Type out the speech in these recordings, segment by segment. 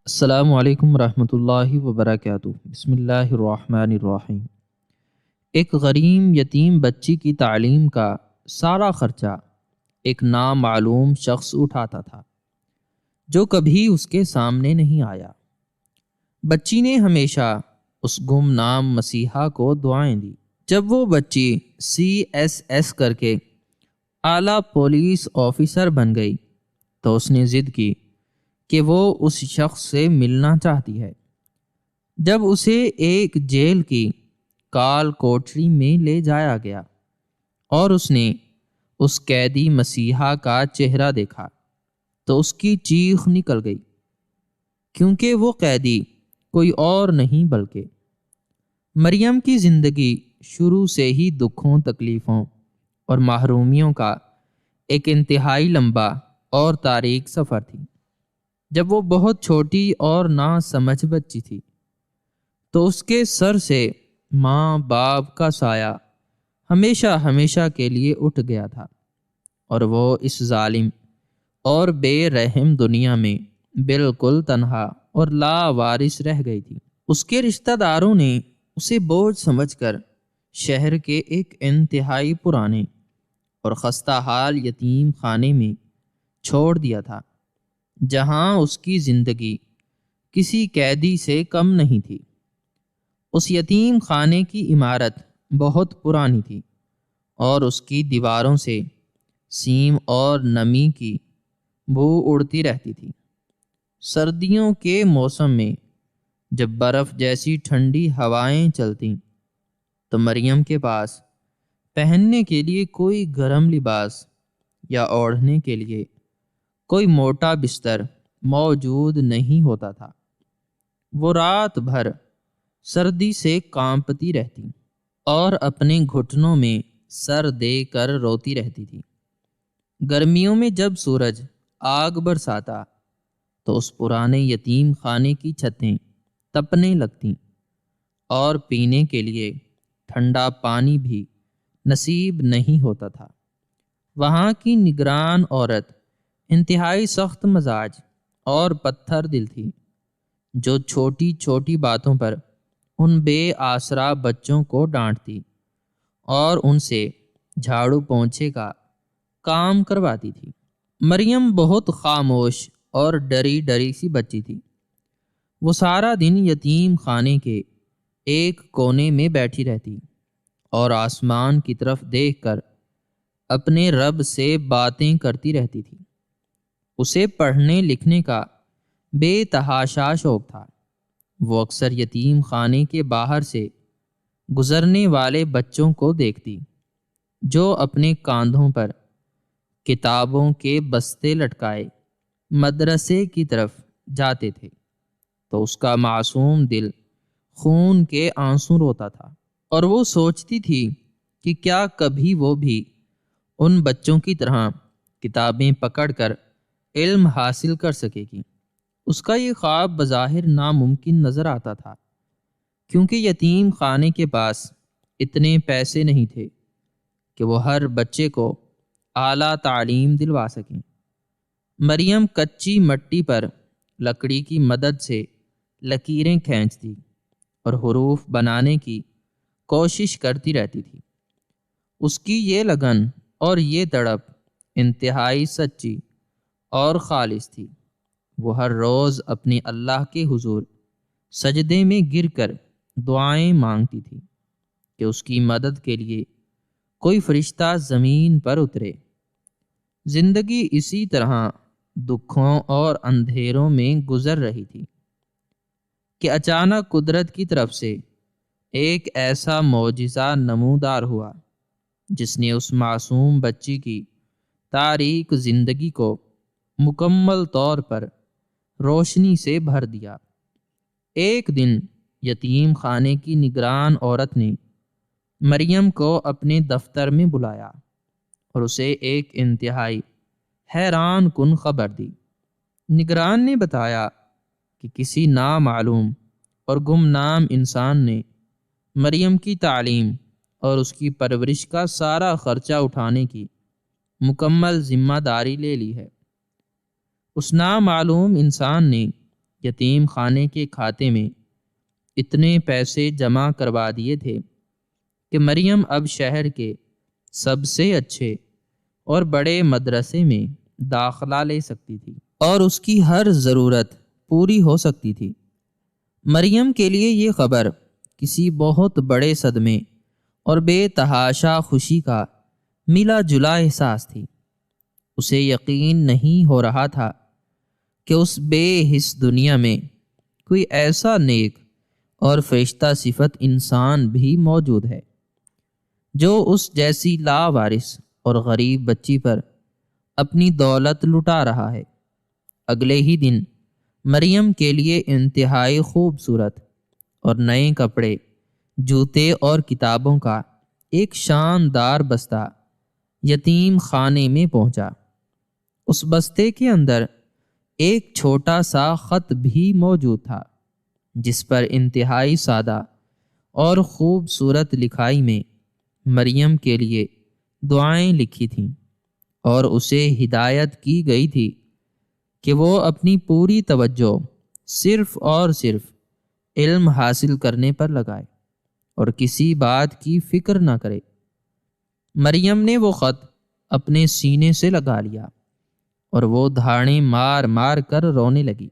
السلام علیکم ورحمۃ اللہ وبرکاتہ۔ بسم اللہ الرحمن الرحیم۔ ایک غریب یتیم بچی کی تعلیم کا سارا خرچہ ایک نامعلوم شخص اٹھاتا تھا جو کبھی اس کے سامنے نہیں آیا۔ بچی نے ہمیشہ اس گمنام مسیحا کو دعائیں دی۔ جب وہ بچی CSS کر کے اعلیٰ پولیس آفیسر بن گئی تو اس نے ضد کی کہ وہ اس شخص سے ملنا چاہتی ہے۔ جب اسے ایک جیل کی کال کوٹری میں لے جایا گیا اور اس نے اس قیدی مسیحا کا چہرہ دیکھا تو اس کی چیخ نکل گئی، کیونکہ وہ قیدی کوئی اور نہیں بلکہ مریم کی زندگی شروع سے ہی دکھوں، تکلیفوں اور محرومیوں کا ایک انتہائی لمبا اور تاریک سفر تھی۔ جب وہ بہت چھوٹی اور ناسمجھ بچی تھی تو اس کے سر سے ماں باپ کا سایہ ہمیشہ کے لیے اٹھ گیا تھا، اور وہ اس ظالم اور بے رحم دنیا میں بالکل تنہا اور لاوارث رہ گئی تھی۔ اس کے رشتہ داروں نے اسے بوجھ سمجھ کر شہر کے ایک انتہائی پرانے اور خستہ حال یتیم خانے میں چھوڑ دیا تھا، جہاں اس کی زندگی کسی قیدی سے کم نہیں تھی۔ اس یتیم خانے کی عمارت بہت پرانی تھی اور اس کی دیواروں سے سیم اور نمی کی بو اڑتی رہتی تھی۔ سردیوں کے موسم میں جب برف جیسی ٹھنڈی ہوائیں چلتیں تو مریم کے پاس پہننے کے لیے کوئی گرم لباس یا اوڑھنے کے لیے کوئی موٹا بستر موجود نہیں ہوتا تھا۔ وہ رات بھر سردی سے کانپتی رہتی اور اپنے گھٹنوں میں سر دے کر روتی رہتی تھی۔ گرمیوں میں جب سورج آگ برساتا تو اس پرانے یتیم خانے کی چھتیں تپنے لگتیں اور پینے کے لیے ٹھنڈا پانی بھی نصیب نہیں ہوتا تھا۔ وہاں کی نگران عورت انتہائی سخت مزاج اور پتھر دل تھی، جو چھوٹی چھوٹی باتوں پر ان بے آسرا بچوں کو ڈانٹتی اور ان سے جھاڑو پونچھے کا کام کرواتی تھی۔ مریم بہت خاموش اور ڈری ڈری سی بچی تھی۔ وہ سارا دن یتیم خانے کے ایک کونے میں بیٹھی رہتی اور آسمان کی طرف دیکھ کر اپنے رب سے باتیں کرتی رہتی تھی۔ اسے پڑھنے لکھنے کا بے تحاشا شوق تھا۔ وہ اکثر یتیم خانے کے باہر سے گزرنے والے بچوں کو دیکھتی جو اپنے کاندھوں پر کتابوں کے بستے لٹکائے مدرسے کی طرف جاتے تھے، تو اس کا معصوم دل خون کے آنسو روتا تھا، اور وہ سوچتی تھی کہ کیا کبھی وہ بھی ان بچوں کی طرح کتابیں پکڑ کر علم حاصل کر سکے گی۔ اس کا یہ خواب بظاہر ناممکن نظر آتا تھا، کیونکہ یتیم خانے کے پاس اتنے پیسے نہیں تھے کہ وہ ہر بچے کو اعلیٰ تعلیم دلوا سکیں۔ مریم کچی مٹی پر لکڑی کی مدد سے لکیریں کھینچتی اور حروف بنانے کی کوشش کرتی رہتی تھی۔ اس کی یہ لگن اور یہ تڑپ انتہائی سچی اور خالص تھی۔ وہ ہر روز اپنے اللہ کے حضور سجدے میں گر کر دعائیں مانگتی تھی کہ اس کی مدد کے لیے کوئی فرشتہ زمین پر اترے۔ زندگی اسی طرح دکھوں اور اندھیروں میں گزر رہی تھی کہ اچانک قدرت کی طرف سے ایک ایسا معجزہ نمودار ہوا جس نے اس معصوم بچی کی تاریک زندگی کو مکمل طور پر روشنی سے بھر دیا۔ ایک دن یتیم خانے کی نگران عورت نے مریم کو اپنے دفتر میں بلایا اور اسے ایک انتہائی حیران کن خبر دی۔ نگران نے بتایا کہ کسی نامعلوم اور گمنام انسان نے مریم کی تعلیم اور اس کی پرورش کا سارا خرچہ اٹھانے کی مکمل ذمہ داری لے لی ہے۔ اس نامعلوم انسان نے یتیم خانے کے کھاتے میں اتنے پیسے جمع کروا دیے تھے کہ مریم اب شہر کے سب سے اچھے اور بڑے مدرسے میں داخلہ لے سکتی تھی اور اس کی ہر ضرورت پوری ہو سکتی تھی۔ مریم کے لیے یہ خبر کسی بہت بڑے صدمے اور بے تحاشا خوشی کا ملا جلا احساس تھی۔ اسے یقین نہیں ہو رہا تھا کہ اس بے حس دنیا میں کوئی ایسا نیک اور فرشتہ صفت انسان بھی موجود ہے جو اس جیسی لاوارث اور غریب بچی پر اپنی دولت لٹا رہا ہے۔ اگلے ہی دن مریم کے لیے انتہائی خوبصورت اور نئے کپڑے، جوتے اور کتابوں کا ایک شاندار بستہ یتیم خانے میں پہنچا۔ اس بستے کے اندر ایک چھوٹا سا خط بھی موجود تھا جس پر انتہائی سادہ اور خوبصورت لکھائی میں مریم کے لیے دعائیں لکھی تھیں، اور اسے ہدایت کی گئی تھی کہ وہ اپنی پوری توجہ صرف اور صرف علم حاصل کرنے پر لگائے اور کسی بات کی فکر نہ کرے۔ مریم نے وہ خط اپنے سینے سے لگا لیا اور وہ دھاڑیں مار مار کر رونے لگی۔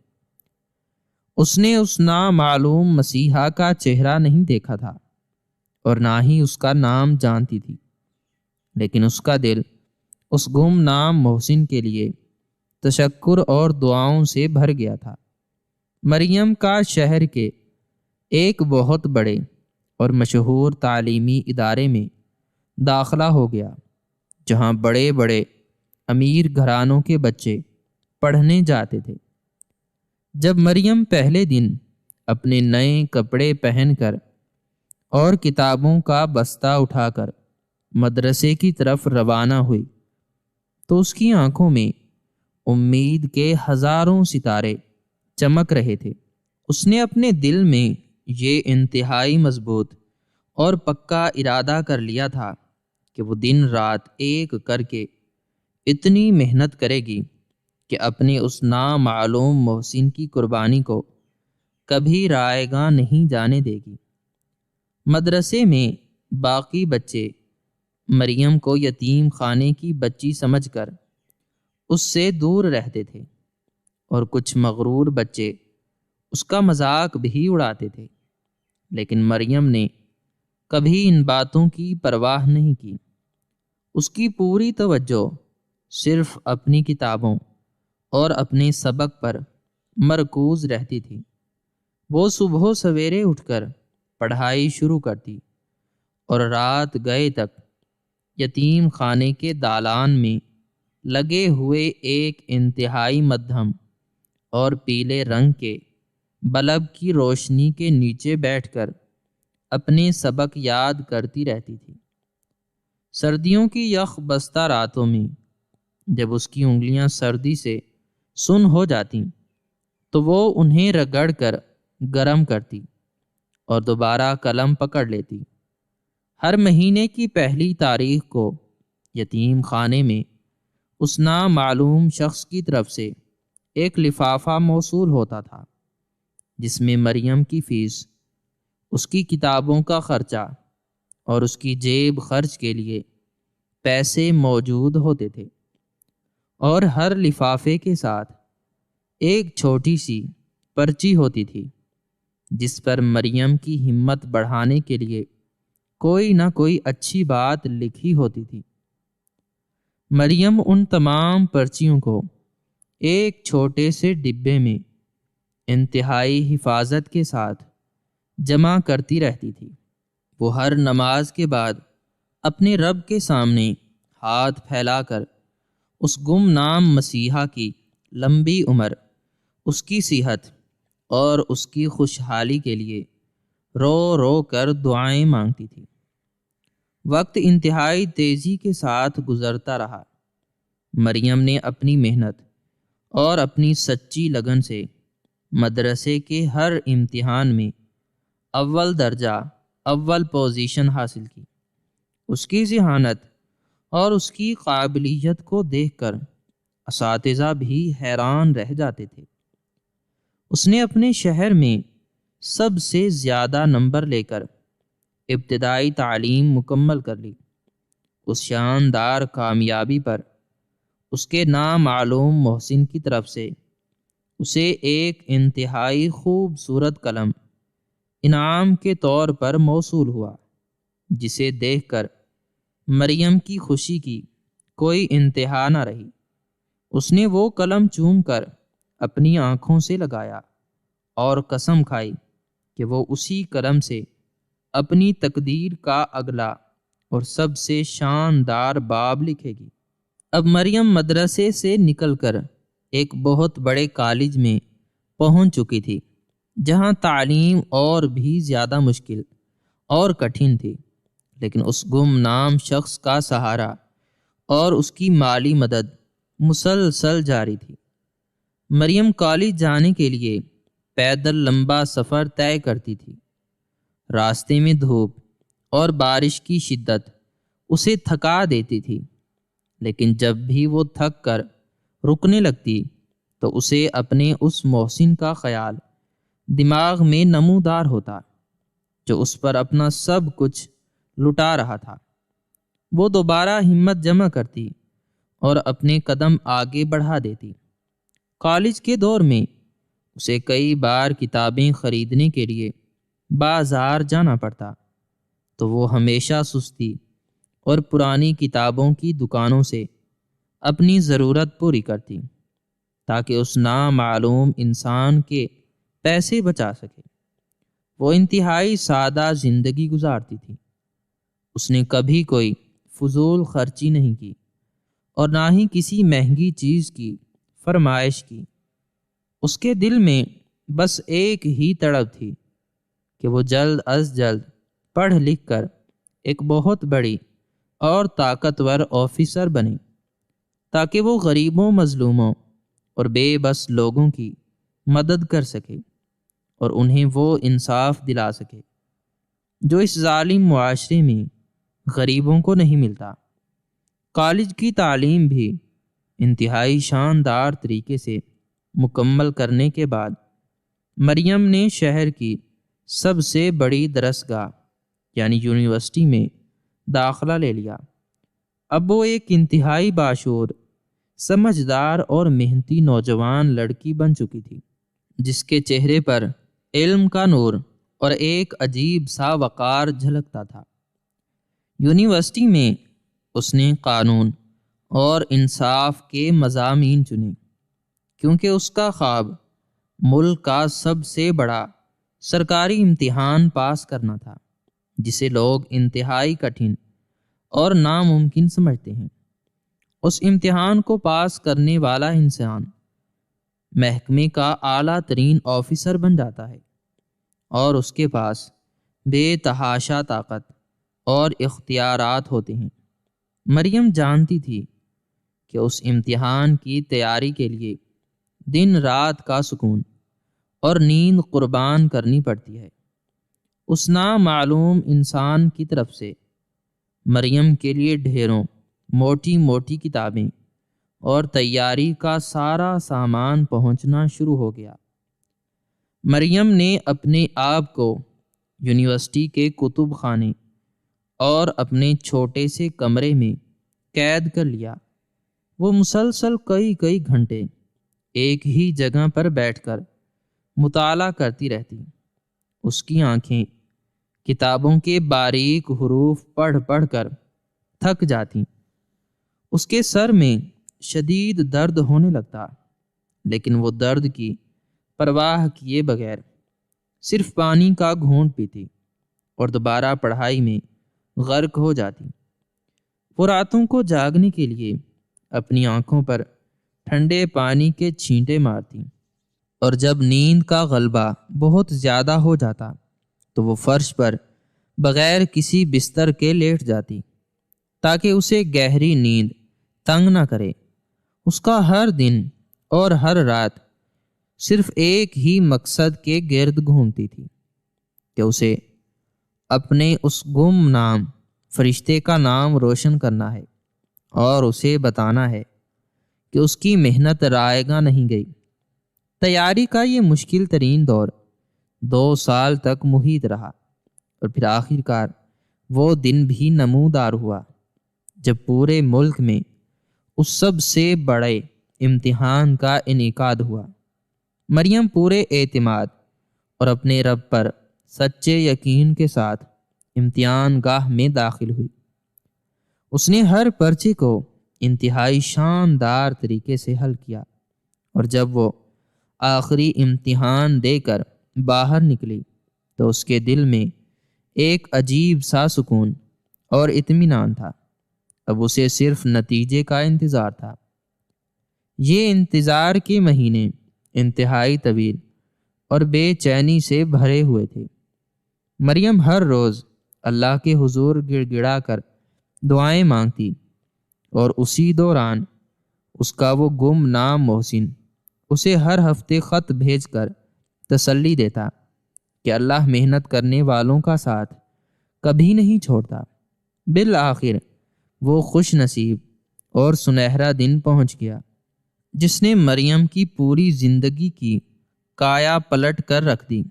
اس نے اس نامعلوم مسیحا کا چہرہ نہیں دیکھا تھا اور نہ ہی اس کا نام جانتی تھی، لیکن اس کا دل اس گمنام محسن کے لیے تشکر اور دعاؤں سے بھر گیا تھا۔ مریم کا شہر کے ایک بہت بڑے اور مشہور تعلیمی ادارے میں داخلہ ہو گیا، جہاں بڑے بڑے امیر گھرانوں کے بچے پڑھنے جاتے تھے۔ جب مریم پہلے دن اپنے نئے کپڑے پہن کر اور کتابوں کا بستہ اٹھا کر مدرسے کی طرف روانہ ہوئی تو اس کی آنکھوں میں امید کے ہزاروں ستارے چمک رہے تھے۔ اس نے اپنے دل میں یہ انتہائی مضبوط اور پکا ارادہ کر لیا تھا کہ وہ دن رات ایک کر کے اتنی محنت کرے گی کہ اپنے اس نامعلوم محسن کی قربانی کو کبھی رائے گاں نہیں جانے دے گی۔ مدرسے میں باقی بچے مریم کو یتیم خانے کی بچی سمجھ کر اس سے دور رہتے تھے، اور کچھ مغرور بچے اس کا مذاق بھی اڑاتے تھے، لیکن مریم نے کبھی ان باتوں کی پرواہ نہیں کی۔ اس کی پوری توجہ صرف اپنی کتابوں اور اپنے سبق پر مرکوز رہتی تھی۔ وہ صبح سویرے اٹھ کر پڑھائی شروع کرتی اور رات گئے تک یتیم خانے کے دالان میں لگے ہوئے ایک انتہائی مدھم اور پیلے رنگ کے بلب کی روشنی کے نیچے بیٹھ کر اپنے سبق یاد کرتی رہتی تھی۔ سردیوں کی یخ بستہ راتوں میں جب اس کی انگلیاں سردی سے سن ہو جاتیں تو وہ انہیں رگڑ کر گرم کرتی اور دوبارہ قلم پکڑ لیتی۔ ہر مہینے کی پہلی تاریخ کو یتیم خانے میں اس نامعلوم شخص کی طرف سے ایک لفافہ موصول ہوتا تھا جس میں مریم کی فیس، اس کی کتابوں کا خرچہ اور اس کی جیب خرچ کے لیے پیسے موجود ہوتے تھے، اور ہر لفافے کے ساتھ ایک چھوٹی سی پرچی ہوتی تھی جس پر مریم کی ہمت بڑھانے کے لیے کوئی نہ کوئی اچھی بات لکھی ہوتی تھی۔ مریم ان تمام پرچیوں کو ایک چھوٹے سے ڈبے میں انتہائی حفاظت کے ساتھ جمع کرتی رہتی تھی۔ وہ ہر نماز کے بعد اپنے رب کے سامنے ہاتھ پھیلا کر اس گمنام مسیحا کی لمبی عمر، اس کی صحت اور اس کی خوشحالی کے لیے رو رو کر دعائیں مانگتی تھی۔ وقت انتہائی تیزی کے ساتھ گزرتا رہا۔ مریم نے اپنی محنت اور اپنی سچی لگن سے مدرسے کے ہر امتحان میں اول درجہ، اول پوزیشن حاصل کی۔ اس کی ذہانت اور اس کی قابلیت کو دیکھ کر اساتذہ بھی حیران رہ جاتے تھے۔ اس نے اپنے شہر میں سب سے زیادہ نمبر لے کر ابتدائی تعلیم مکمل کر لی۔ اس شاندار کامیابی پر اس کے نامعلوم محسن کی طرف سے اسے ایک انتہائی خوبصورت قلم انعام کے طور پر موصول ہوا، جسے دیکھ کر مریم کی خوشی کی کوئی انتہا نہ رہی۔ اس نے وہ قلم چوم کر اپنی آنکھوں سے لگایا اور قسم کھائی کہ وہ اسی قلم سے اپنی تقدیر کا اگلا اور سب سے شاندار باب لکھے گی۔ اب مریم مدرسے سے نکل کر ایک بہت بڑے کالج میں پہنچ چکی تھی، جہاں تعلیم اور بھی زیادہ مشکل اور کٹھن تھی، لیکن اس گمنام شخص کا سہارا اور اس کی مالی مدد مسلسل جاری تھی۔ مریم کالج جانے کے لیے پیدل لمبا سفر طے کرتی تھی۔ راستے میں دھوپ اور بارش کی شدت اسے تھکا دیتی تھی، لیکن جب بھی وہ تھک کر رکنے لگتی تو اسے اپنے اس محسن کا خیال دماغ میں نمودار ہوتا جو اس پر اپنا سب کچھ لٹا رہا تھا۔ وہ دوبارہ ہمت جمع کرتی اور اپنے قدم آگے بڑھا دیتی۔ کالج کے دور میں اسے کئی بار کتابیں خریدنے کے لیے بازار جانا پڑتا، تو وہ ہمیشہ سستی اور پرانی کتابوں کی دکانوں سے اپنی ضرورت پوری کرتی تاکہ اس نامعلوم انسان کے پیسے بچا سکے۔ وہ انتہائی سادہ زندگی گزارتی تھی۔ اس نے کبھی کوئی فضول خرچی نہیں کی اور نہ ہی کسی مہنگی چیز کی فرمائش کی۔ اس کے دل میں بس ایک ہی تڑپ تھی کہ وہ جلد از جلد پڑھ لکھ کر ایک بہت بڑی اور طاقتور آفیسر بنے، تاکہ وہ غریبوں، مظلوموں اور بے بس لوگوں کی مدد کر سکے اور انہیں وہ انصاف دلا سکے جو اس ظالم معاشرے میں غریبوں کو نہیں ملتا۔ کالج کی تعلیم بھی انتہائی شاندار طریقے سے مکمل کرنے کے بعد مریم نے شہر کی سب سے بڑی درسگاہ یعنی یونیورسٹی میں داخلہ لے لیا۔ اب وہ ایک انتہائی باشعور، سمجھدار اور محنتی نوجوان لڑکی بن چکی تھی، جس کے چہرے پر علم کا نور اور ایک عجیب سا وقار جھلکتا تھا۔ یونیورسٹی میں اس نے قانون اور انصاف کے مضامین چنے، کیونکہ اس کا خواب ملک کا سب سے بڑا سرکاری امتحان پاس کرنا تھا، جسے لوگ انتہائی کٹھن اور ناممکن سمجھتے ہیں۔ اس امتحان کو پاس کرنے والا انسان محکمے کا اعلیٰ ترین آفیسر بن جاتا ہے اور اس کے پاس بے تحاشا طاقت اور اختیارات ہوتے ہیں۔ مریم جانتی تھی کہ اس امتحان کی تیاری کے لیے دن رات کا سکون اور نیند قربان کرنی پڑتی ہے۔ اس نامعلوم انسان کی طرف سے مریم کے لیے ڈھیروں موٹی موٹی کتابیں اور تیاری کا سارا سامان پہنچنا شروع ہو گیا۔ مریم نے اپنے آپ کو یونیورسٹی کے کتب خانے اور اپنے چھوٹے سے کمرے میں قید کر لیا۔ وہ مسلسل کئی گھنٹے ایک ہی جگہ پر بیٹھ کر مطالعہ کرتی رہتی۔ اس کی آنکھیں کتابوں کے باریک حروف پڑھ کر تھک جاتی۔ اس کے سر میں شدید درد ہونے لگتا، لیکن وہ درد کی پرواہ کیے بغیر صرف پانی کا گھونٹ پیتی اور دوبارہ پڑھائی میں غرق ہو جاتی۔ وہ راتوں کو جاگنے کے لیے اپنی آنکھوں پر ٹھنڈے پانی کے چھینٹے مارتی، اور جب نیند کا غلبہ بہت زیادہ ہو جاتا تو وہ فرش پر بغیر کسی بستر کے لیٹ جاتی تاکہ اسے گہری نیند تنگ نہ کرے۔ اس کا ہر دن اور ہر رات صرف ایک ہی مقصد کے گرد گھومتی تھی کہ اسے اپنے اس گمنام فرشتے کا نام روشن کرنا ہے اور اسے بتانا ہے کہ اس کی محنت رائیگاں نہیں گئی، تیاری کا یہ مشکل ترین دور 2 سال تک محیط رہا، اور پھر آخر کار وہ دن بھی نمودار ہوا جب پورے ملک میں اس سب سے بڑے امتحان کا انعقاد ہوا۔ مریم پورے اعتماد اور اپنے رب پر سچے یقین کے ساتھ امتحان گاہ میں داخل ہوئی۔ اس نے ہر پرچے کو انتہائی شاندار طریقے سے حل کیا، اور جب وہ آخری امتحان دے کر باہر نکلی تو اس کے دل میں ایک عجیب سا سکون اور اطمینان تھا۔ اب اسے صرف نتیجے کا انتظار تھا۔ یہ انتظار کے مہینے انتہائی طویل اور بے چینی سے بھرے ہوئے تھے۔ مریم ہر روز اللہ کے حضور گڑ گڑا کر دعائیں مانگتی، اور اسی دوران اس کا وہ گمنام محسن اسے ہر ہفتے خط بھیج کر تسلی دیتا کہ اللہ محنت کرنے والوں کا ساتھ کبھی نہیں چھوڑتا۔ بالآخر وہ خوش نصیب اور سنہرا دن پہنچ گیا جس نے مریم کی پوری زندگی کی کایا پلٹ کر رکھ دی۔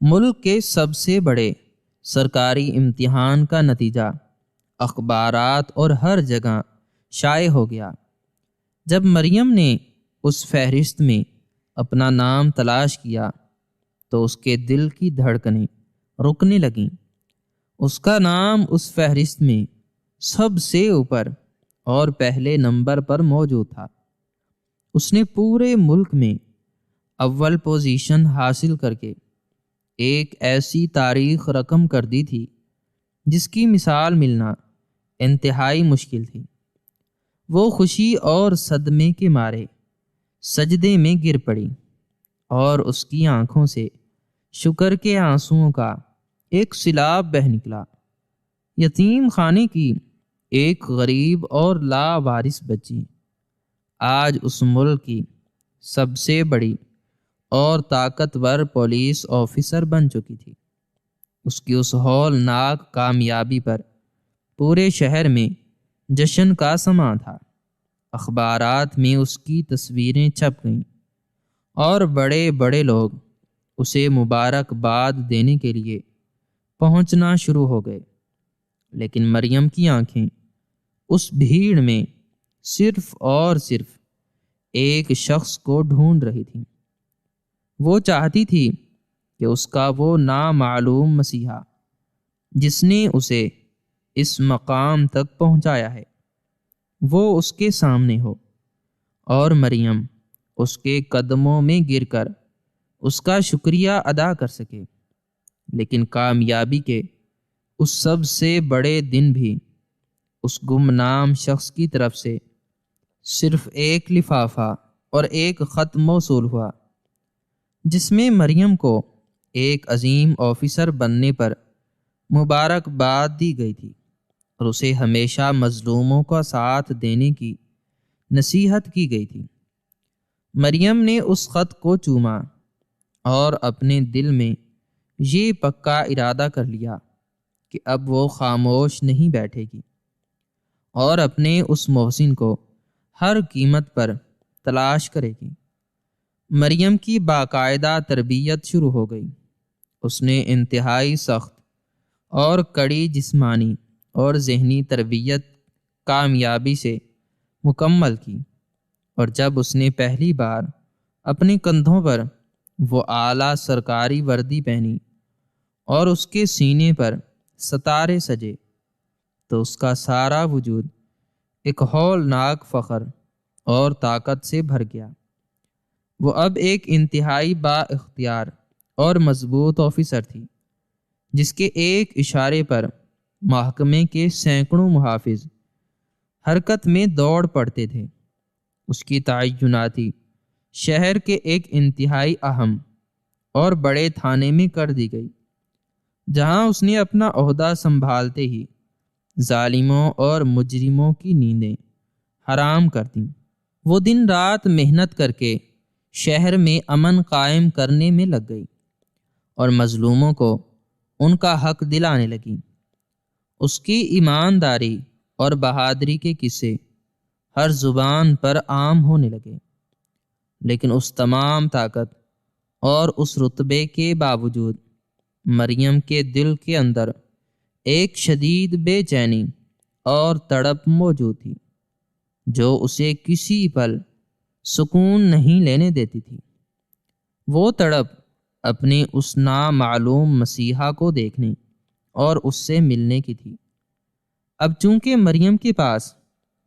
ملک کے سب سے بڑے سرکاری امتحان کا نتیجہ اخبارات اور ہر جگہ شائع ہو گیا۔ جب مریم نے اس فہرست میں اپنا نام تلاش کیا تو اس کے دل کی دھڑکنیں رکنے لگیں۔ اس کا نام اس فہرست میں سب سے اوپر اور پہلے نمبر پر موجود تھا۔ اس نے پورے ملک میں اول پوزیشن حاصل کر کے ایک ایسی تاریخ رقم کر دی تھی جس کی مثال ملنا انتہائی مشکل تھی۔ وہ خوشی اور صدمے کے مارے سجدے میں گر پڑی، اور اس کی آنکھوں سے شکر کے آنسوؤں کا ایک سیلاب بہہ نکلا۔ یتیم خانے کی ایک غریب اور لاوارث بچی آج اس ملک کی سب سے بڑی اور طاقتور پولیس آفیسر بن چکی تھی۔ اس کی اس ہولناک کامیابی پر پورے شہر میں جشن کا سماں تھا۔ اخبارات میں اس کی تصویریں چھپ گئیں، اور بڑے بڑے لوگ اسے مبارکباد دینے کے لیے پہنچنا شروع ہو گئے۔ لیکن مریم کی آنکھیں اس بھیڑ میں صرف اور صرف ایک شخص کو ڈھونڈ رہی تھیں۔ وہ چاہتی تھی کہ اس کا وہ نامعلوم مسیحا جس نے اسے اس مقام تک پہنچایا ہے وہ اس کے سامنے ہو، اور مریم اس کے قدموں میں گر کر اس کا شکریہ ادا کر سکے۔ لیکن کامیابی کے اس سب سے بڑے دن بھی اس گمنام شخص کی طرف سے صرف ایک لفافہ اور ایک خط موصول ہوا جس میں مریم کو ایک عظیم آفیسر بننے پر مبارکباد دی گئی تھی، اور اسے ہمیشہ مظلوموں کا ساتھ دینے کی نصیحت کی گئی تھی۔ مریم نے اس خط کو چوما اور اپنے دل میں یہ پکا ارادہ کر لیا کہ اب وہ خاموش نہیں بیٹھے گی، اور اپنے اس محسن کو ہر قیمت پر تلاش کرے گی۔ مریم کی باقاعدہ تربیت شروع ہو گئی۔ اس نے انتہائی سخت اور کڑی جسمانی اور ذہنی تربیت کامیابی سے مکمل کی، اور جب اس نے پہلی بار اپنے کندھوں پر وہ اعلیٰ سرکاری وردی پہنی اور اس کے سینے پر ستارے سجے تو اس کا سارا وجود ایک ہولناک فخر اور طاقت سے بھر گیا۔ وہ اب ایک انتہائی با اختیار اور مضبوط آفیسر تھی جس کے ایک اشارے پر محکمے کے سینکڑوں محافظ حرکت میں دوڑ پڑتے تھے۔ اس کی تعیناتی شہر کے ایک انتہائی اہم اور بڑے تھانے میں کر دی گئی، جہاں اس نے اپنا عہدہ سنبھالتے ہی ظالموں اور مجرموں کی نیندیں حرام کر دیں۔ وہ دن رات محنت کر کے شہر میں امن قائم کرنے میں لگ گئی، اور مظلوموں کو ان کا حق دلانے لگی۔ اس کی ایمانداری اور بہادری کے قصے ہر زبان پر عام ہونے لگے۔ لیکن اس تمام طاقت اور اس رتبے کے باوجود مریم کے دل کے اندر ایک شدید بے چینی اور تڑپ موجود تھی جو اسے کسی پل سکون نہیں لینے دیتی تھی۔ وہ تڑپ اپنے اس نامعلوم مسیحا کو دیکھنے اور اس سے ملنے کی تھی۔ اب چونکہ مریم کے پاس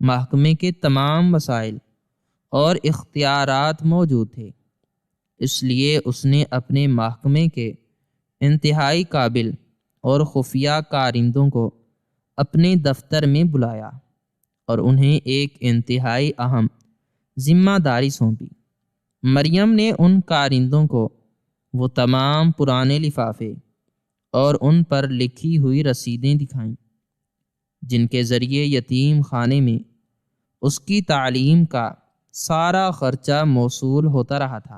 محکمے کے تمام وسائل اور اختیارات موجود تھے، اس لیے اس نے اپنے محکمے کے انتہائی قابل اور خفیہ کارندوں کو اپنے دفتر میں بلایا اور انہیں ایک انتہائی اہم ذمہ داری سونپی۔ مریم نے ان کارندوں کو وہ تمام پرانے لفافے اور ان پر لکھی ہوئی رسیدیں دکھائیں جن کے ذریعے یتیم خانے میں اس کی تعلیم کا سارا خرچہ موصول ہوتا رہا تھا۔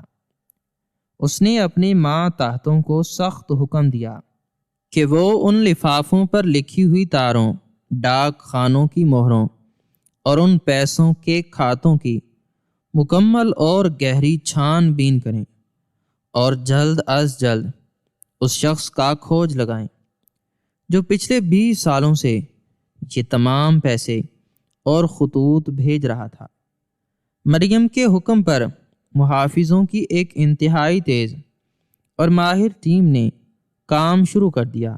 اس نے اپنے ماتحتوں کو سخت حکم دیا کہ وہ ان لفافوں پر لکھی ہوئی تاروں، ڈاک خانوں کی مہروں اور ان پیسوں کے کھاتوں کی مکمل اور گہری چھان بین کریں اور جلد از جلد اس شخص کا کھوج لگائیں جو پچھلے 20 سالوں سے یہ تمام پیسے اور خطوط بھیج رہا تھا۔ مریم کے حکم پر محافظوں کی ایک انتہائی تیز اور ماہر ٹیم نے کام شروع کر دیا۔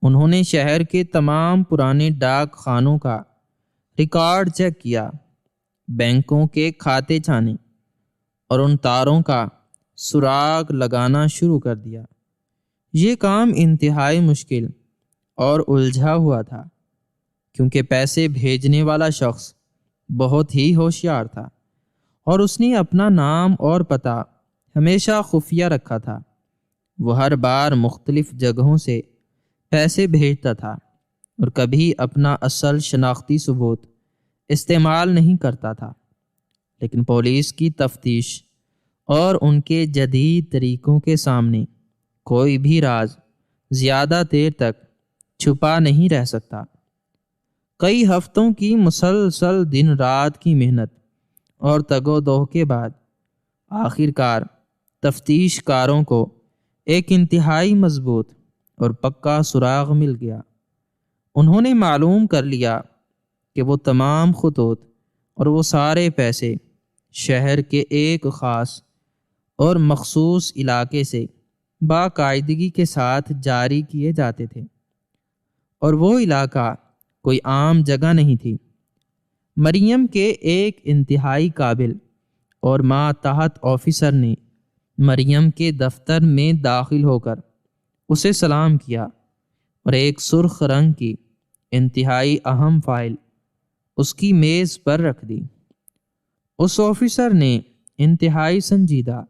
انہوں نے شہر کے تمام پرانے ڈاک خانوں کا ریکارڈ چیک کیا، بینکوں کے کھاتے چھانے اور ان تاروں کا سراغ لگانا شروع کر دیا۔ یہ کام انتہائی مشکل اور الجھا ہوا تھا کیونکہ پیسے بھیجنے والا شخص بہت ہی ہوشیار تھا اور اس نے اپنا نام اور پتہ ہمیشہ خفیہ رکھا تھا۔ وہ ہر بار مختلف جگہوں سے پیسے بھیجتا تھا اور کبھی اپنا اصل شناختی ثبوت استعمال نہیں کرتا تھا، لیکن پولیس کی تفتیش اور ان کے جدید طریقوں کے سامنے کوئی بھی راز زیادہ دیر تک چھپا نہیں رہ سکتا۔ کئی ہفتوں کی مسلسل دن رات کی محنت اور تگ و دو کے بعد آخر کار تفتیش کاروں کو ایک انتہائی مضبوط اور پکا سراغ مل گیا۔ انہوں نے معلوم کر لیا کہ وہ تمام خطوط اور وہ سارے پیسے شہر کے ایک خاص اور مخصوص علاقے سے باقاعدگی کے ساتھ جاری کیے جاتے تھے، اور وہ علاقہ کوئی عام جگہ نہیں تھی۔ مریم کے ایک انتہائی قابل اور ماتحت آفیسر نے مریم کے دفتر میں داخل ہو کر اسے سلام کیا اور ایک سرخ رنگ کی انتہائی اہم فائل اس کی میز پر رکھ دی۔ اس آفیسر نے انتہائی سنجیدہ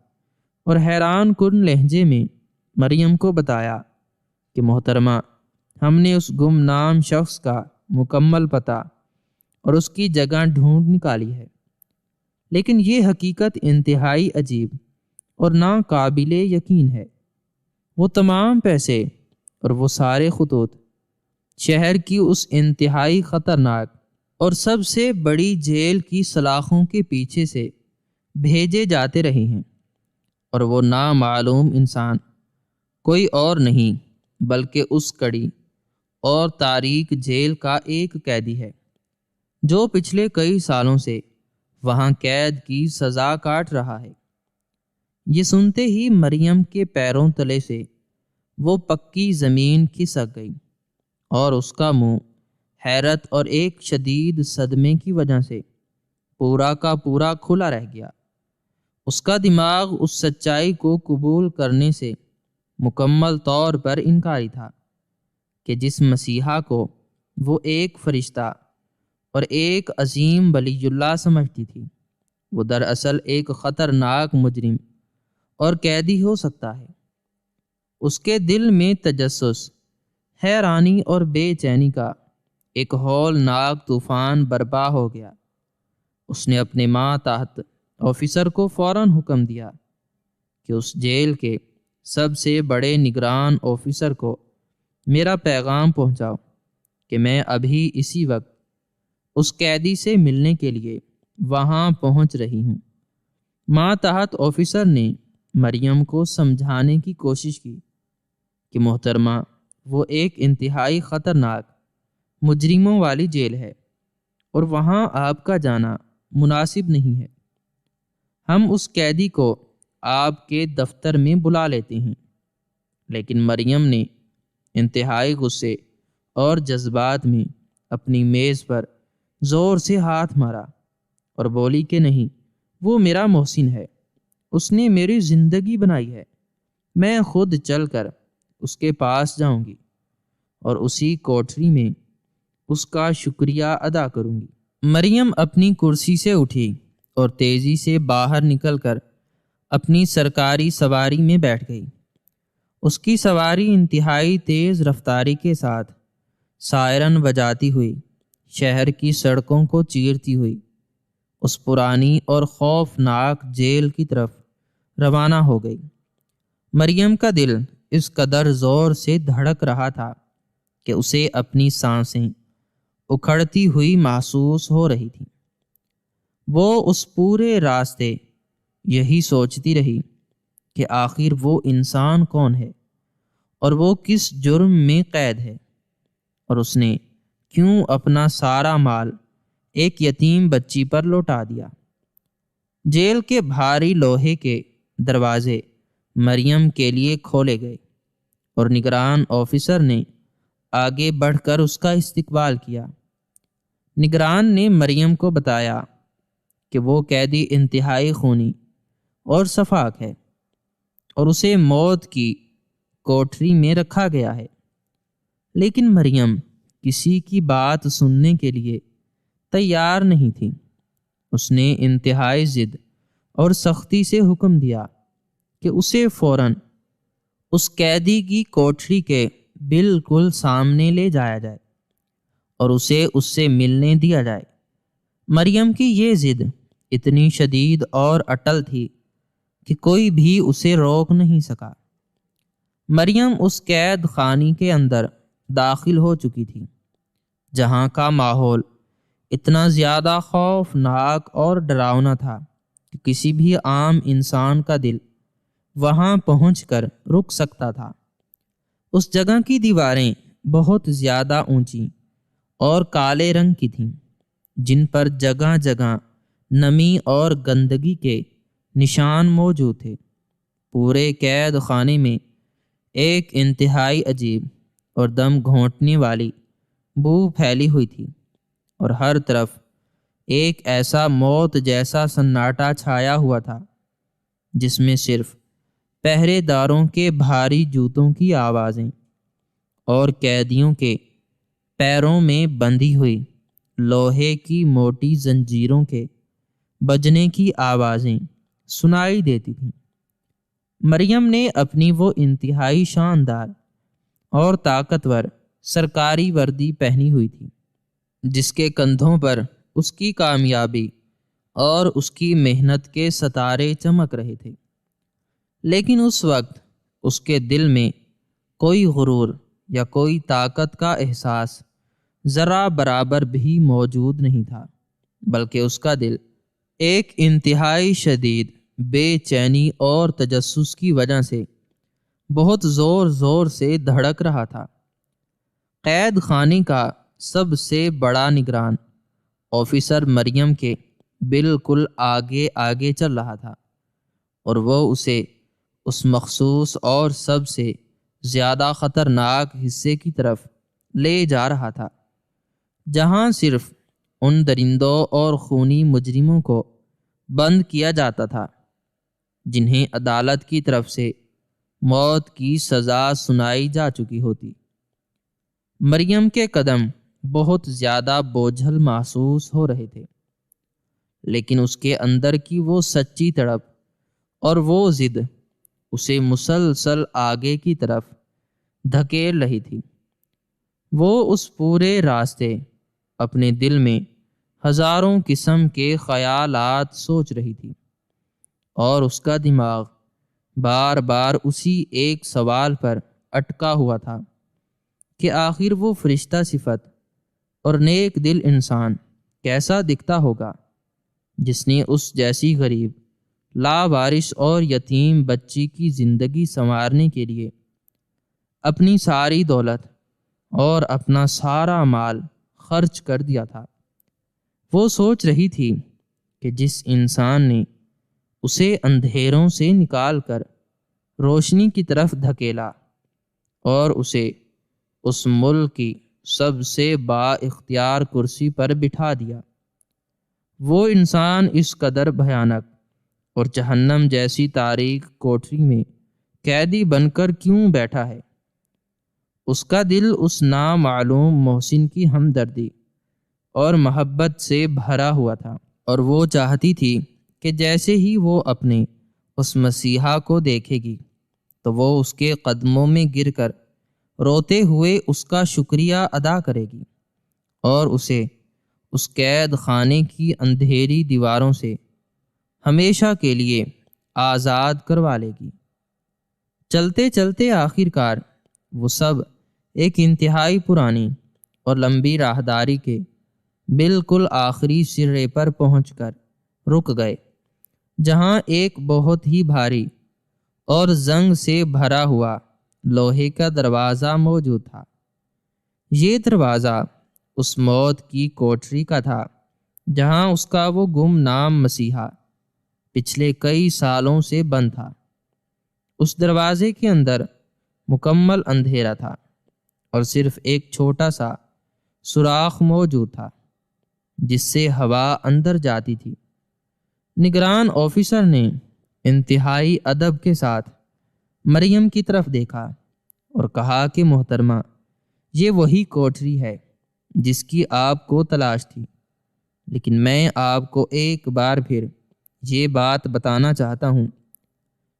اور حیران کن لہجے میں مریم کو بتایا کہ محترمہ، ہم نے اس گمنام شخص کا مکمل پتہ اور اس کی جگہ ڈھونڈ نکالی ہے، لیکن یہ حقیقت انتہائی عجیب اور ناقابل یقین ہے۔ وہ تمام پیسے اور وہ سارے خطوط شہر کی اس انتہائی خطرناک اور سب سے بڑی جیل کی سلاخوں کے پیچھے سے بھیجے جاتے رہے ہیں، اور وہ نامعلوم انسان کوئی اور نہیں بلکہ اس کڑی اور تاریک جیل کا ایک قیدی ہے جو پچھلے کئی سالوں سے وہاں قید کی سزا کاٹ رہا ہے۔ یہ سنتے ہی مریم کے پیروں تلے سے وہ پکی زمین کھسک گئی اور اس کا منہ حیرت اور ایک شدید صدمے کی وجہ سے پورا کا پورا کھلا رہ گیا۔ اس کا دماغ اس سچائی کو قبول کرنے سے مکمل طور پر انکاری تھا کہ جس مسیحا کو وہ ایک فرشتہ اور ایک عظیم ولی اللہ سمجھتی تھی، وہ دراصل ایک خطرناک مجرم اور قیدی ہو سکتا ہے۔ اس کے دل میں تجسس، حیرانی اور بے چینی کا ایک ہولناک طوفان برپا ہو گیا۔ اس نے اپنے ماتحت آفیسر کو فوراً حکم دیا کہ اس جیل کے سب سے بڑے نگران آفیسر کو میرا پیغام پہنچاؤ کہ میں ابھی اسی وقت اس قیدی سے ملنے کے لیے وہاں پہنچ رہی ہوں۔ ماتحت آفیسر نے مریم کو سمجھانے کی کوشش کی کہ محترمہ، وہ ایک انتہائی خطرناک مجرموں والی جیل ہے اور وہاں آپ کا جانا مناسب نہیں ہے۔ ہم اس قیدی کو آپ کے دفتر میں بلا لیتے ہیں۔ لیکن مریم نے انتہائی غصے اور جذبات میں اپنی میز پر زور سے ہاتھ مارا اور بولی کہ نہیں، وہ میرا محسن ہے، اس نے میری زندگی بنائی ہے، میں خود چل کر اس کے پاس جاؤں گی اور اسی کوٹری میں اس کا شکریہ ادا کروں گی۔ مریم اپنی کرسی سے اٹھی اور تیزی سے باہر نکل کر اپنی سرکاری سواری میں بیٹھ گئی۔ اس کی سواری انتہائی تیز رفتاری کے ساتھ سائرن بجاتی ہوئی شہر کی سڑکوں کو چیرتی ہوئی اس پرانی اور خوفناک جیل کی طرف روانہ ہو گئی۔ مریم کا دل اس قدر زور سے دھڑک رہا تھا کہ اسے اپنی سانسیں اکھڑتی ہوئی محسوس ہو رہی تھیں۔ وہ اس پورے راستے یہی سوچتی رہی کہ آخر وہ انسان کون ہے اور وہ کس جرم میں قید ہے، اور اس نے کیوں اپنا سارا مال ایک یتیم بچی پر لوٹا دیا۔ جیل کے بھاری لوہے کے دروازے مریم کے لیے کھولے گئے اور نگران آفیسر نے آگے بڑھ کر اس کا استقبال کیا۔ نگران نے مریم کو بتایا کہ وہ قیدی انتہائی خونی اور شفاق ہے اور اسے موت کی کوٹری میں رکھا گیا ہے۔ لیکن مریم کسی کی بات سننے کے لیے تیار نہیں تھی۔ اس نے انتہائی ضد اور سختی سے حکم دیا کہ اسے فوراً اس قیدی کی کوٹری کے بالکل سامنے لے جایا جائے اور اسے اس سے ملنے دیا جائے۔ مریم کی یہ ضد اتنی شدید اور اٹل تھی کہ کوئی بھی اسے روک نہیں سکا۔ مریم اس قید خانے کے اندر داخل ہو چکی تھی، جہاں کا ماحول اتنا زیادہ خوفناک اور ڈراؤنا تھا کہ کسی بھی عام انسان کا دل وہاں پہنچ کر رک سکتا تھا۔ اس جگہ کی دیواریں بہت زیادہ اونچی اور کالے رنگ کی تھیں، جن پر جگہ جگہ نمی اور گندگی کے نشان موجود تھے۔ پورے قید خانے میں ایک انتہائی عجیب اور دم گھونٹنے والی بو پھیلی ہوئی تھی، اور ہر طرف ایک ایسا موت جیسا سناٹا چھایا ہوا تھا جس میں صرف پہرے داروں کے بھاری جوتوں کی آوازیں اور قیدیوں کے پیروں میں بندھی ہوئی لوہے کی موٹی زنجیروں کے بجنے کی آوازیں سنائی دیتی تھیں۔ مریم نے اپنی وہ انتہائی شاندار اور طاقتور سرکاری وردی پہنی ہوئی تھی جس کے کندھوں پر اس کی کامیابی اور اس کی محنت کے ستارے چمک رہے تھے۔ لیکن اس وقت اس کے دل میں کوئی غرور یا کوئی طاقت کا احساس ذرا برابر بھی موجود نہیں تھا، بلکہ اس کا دل ایک انتہائی شدید بے چینی اور تجسس کی وجہ سے بہت زور زور سے دھڑک رہا تھا۔ قید خانے کا سب سے بڑا نگران آفیسر مریم کے بالکل آگے آگے چل رہا تھا، اور وہ اسے اس مخصوص اور سب سے زیادہ خطرناک حصے کی طرف لے جا رہا تھا، جہاں صرف ان درندوں اور خونی مجرموں کو بند کیا جاتا تھا جنہیں عدالت کی طرف سے موت کی سزا سنائی جا چکی ہوتی۔ مریم کے قدم بہت زیادہ بوجھل محسوس ہو رہے تھے، لیکن اس کے اندر کی وہ سچی تڑپ اور وہ ضد اسے مسلسل آگے کی طرف دھکیل رہی تھی۔ وہ اس پورے راستے اپنے دل میں ہزاروں قسم کے خیالات سوچ رہی تھی، اور اس کا دماغ بار بار اسی ایک سوال پر اٹکا ہوا تھا کہ آخر وہ فرشتہ صفت اور نیک دل انسان کیسا دکھتا ہوگا جس نے اس جیسی غریب لاوارث اور یتیم بچی کی زندگی سنوارنے کے لیے اپنی ساری دولت اور اپنا سارا مال خرچ کر دیا تھا۔ وہ سوچ رہی تھی کہ جس انسان نے اسے اندھیروں سے نکال کر روشنی کی طرف دھکیلا اور اسے اس ملک کی سب سے با اختیار کرسی پر بٹھا دیا، وہ انسان اس قدر بھیانک اور جہنم جیسی تاریک کوٹری میں قیدی بن کر کیوں بیٹھا ہے؟ اس کا دل اس نامعلوم محسن کی ہمدردی اور محبت سے بھرا ہوا تھا، اور وہ چاہتی تھی کہ جیسے ہی وہ اپنے اس مسیحا کو دیکھے گی تو وہ اس کے قدموں میں گر کر روتے ہوئے اس کا شکریہ ادا کرے گی اور اسے اس قید خانے کی اندھیری دیواروں سے ہمیشہ کے لیے آزاد کروا لے گی۔ چلتے چلتے آخر کار وہ سب ایک انتہائی پرانی اور لمبی راہداری کے بالکل آخری سرے پر پہنچ کر رک گئے، جہاں ایک بہت ہی بھاری اور زنگ سے بھرا ہوا لوہے کا دروازہ موجود تھا۔ یہ دروازہ اس موت کی کوٹری کا تھا جہاں اس کا وہ گمنام مسیحا پچھلے کئی سالوں سے بند تھا۔ اس دروازے کے اندر مکمل اندھیرا تھا اور صرف ایک چھوٹا سا سوراخ موجود تھا جس سے ہوا اندر جاتی تھی۔ نگران آفیسر نے انتہائی ادب کے ساتھ مریم کی طرف دیکھا اور کہا کہ محترمہ، یہ وہی کوٹری ہے جس کی آپ کو تلاش تھی، لیکن میں آپ کو ایک بار پھر یہ بات بتانا چاہتا ہوں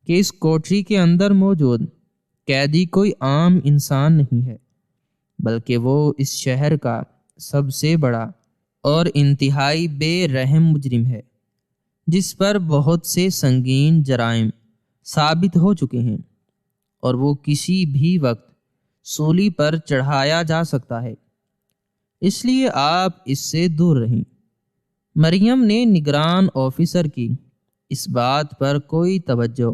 کہ اس کوٹری کے اندر موجود قیدی کوئی عام انسان نہیں ہے، بلکہ وہ اس شہر کا سب سے بڑا اور انتہائی بے رحم مجرم ہے، جس پر بہت سے سنگین جرائم ثابت ہو چکے ہیں اور وہ کسی بھی وقت سولی پر چڑھایا جا سکتا ہے، اس لیے آپ اس سے دور رہیں۔ مریم نے نگران آفیسر کی اس بات پر کوئی توجہ